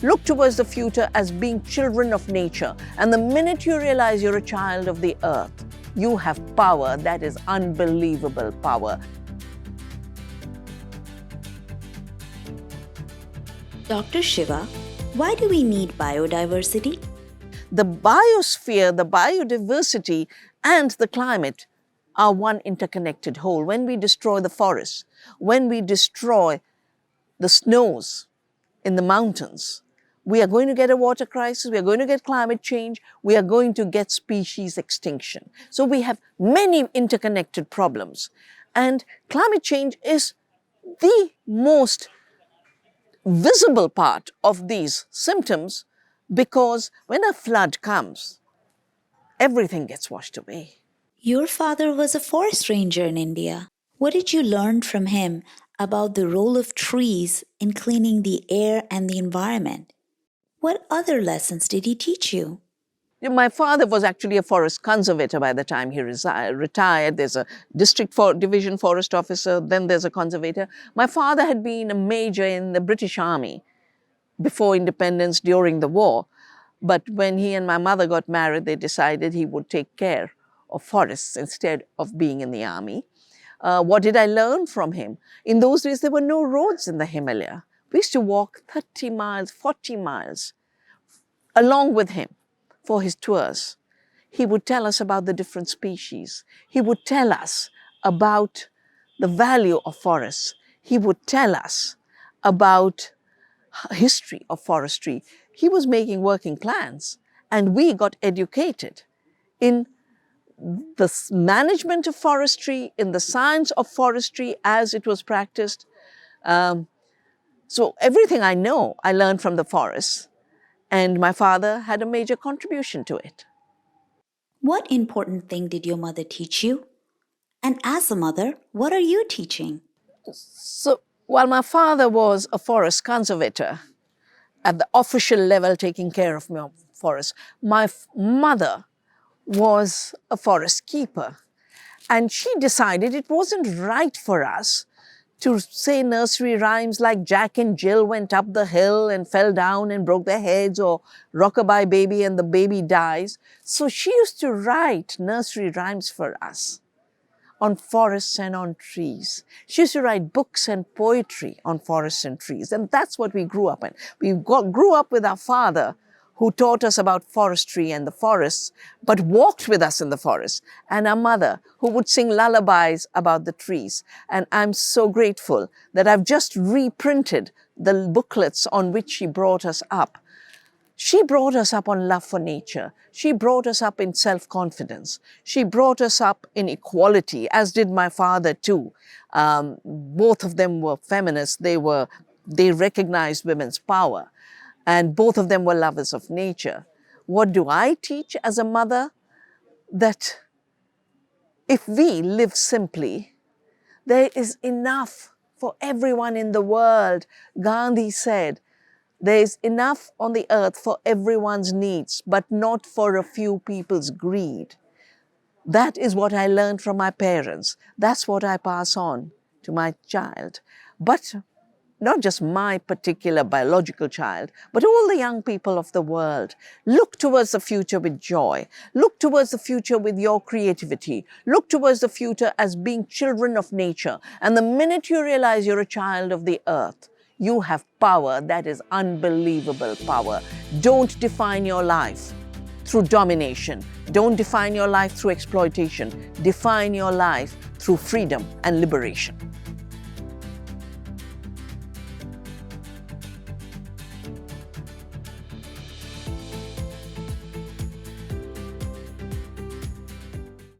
Look towards the future as being children of nature. And the minute you realize you're a child of the earth, you have power that is unbelievable power. Dr. Shiva, why do we need biodiversity? The biosphere, the biodiversity, and the climate are one interconnected whole. When we destroy the forests, when we destroy the snows in the mountains, we are going to get a water crisis, we are going to get climate change, we are going to get species extinction. So we have many interconnected problems. And climate change is the most visible part of these symptoms, because when a flood comes, everything gets washed away. Your father was a forest ranger in India. What did you learn from him about the role of trees in cleaning the air and the environment? What other lessons did he teach you? My father was actually a forest conservator by the time he retired. There's a division forest officer, then there's a conservator. My father had been a major in the British Army before independence, during the war. But when he and my mother got married, they decided he would take care of forests instead of being in the army. What did I learn from him? In those days, there were no roads in the Himalaya. We used to walk 30 miles, 40 miles along with him for his tours. He would tell us about the different species. He would tell us about the value of forests. He would tell us about history of forestry. He was making working plans, and we got educated in the management of forestry, in the science of forestry as it was practiced. So everything I know, I learned from the forests, and my father had a major contribution to it. What important thing did your mother teach you? And as a mother, what are you teaching? So while my father was a forest conservator, at the official level taking care of my forest, my mother was a forest keeper. And she decided it wasn't right for us to say nursery rhymes like Jack and Jill went up the hill and fell down and broke their heads, or rockabye baby and the baby dies. So she used to write nursery rhymes for us on forests and on trees. She used to write books and poetry on forests and trees. And that's what we grew up in. We grew up with our father, who taught us about forestry and the forests, but walked with us in the forest, and our mother, who would sing lullabies about the trees. And I'm so grateful that I've just reprinted the booklets on which she brought us up. She brought us up on love for nature. She brought us up in self-confidence. She brought us up in equality, as did my father too. Both of them were feminists. They recognized women's power. And both of them were lovers of nature. What do I teach as a mother? That if we live simply, there is enough for everyone in the world. Gandhi said, there is enough on the earth for everyone's needs, but not for a few people's greed. That is what I learned from my parents. That's what I pass on to my child. But not just my particular biological child, but all the young people of the world. Look towards the future with joy. Look towards the future with your creativity. Look towards the future as being children of nature. And the minute you realize you're a child of the earth, you have power that is unbelievable power. Don't define your life through domination. Don't define your life through exploitation. Define your life through freedom and liberation.